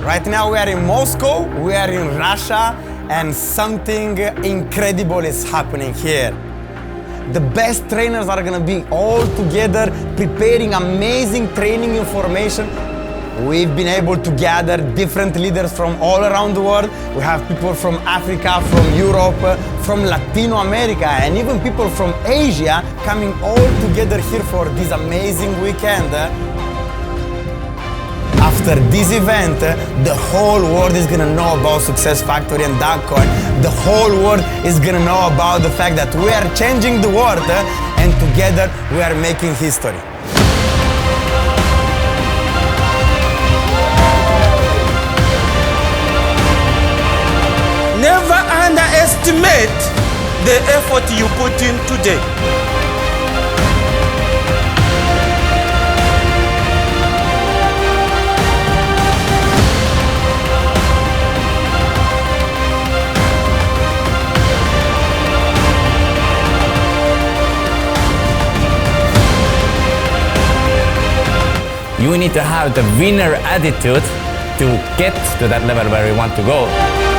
Right now we are in Moscow, we are in Russia, and something incredible is happening here. The best trainers are gonna be all together preparing amazing training information. We've been able to gather different leaders from all around the world. We have people from Africa, from Europe, from Latino America, and even people from Asia coming all together here for this amazing weekend. After this event, the whole world is gonna know about Success Factory and Duckcoin. The whole world is gonna know about the fact that we are changing the world, and together we are making history. Never underestimate the effort you put in today. You need to have the winner attitude to get to that level where you want to go.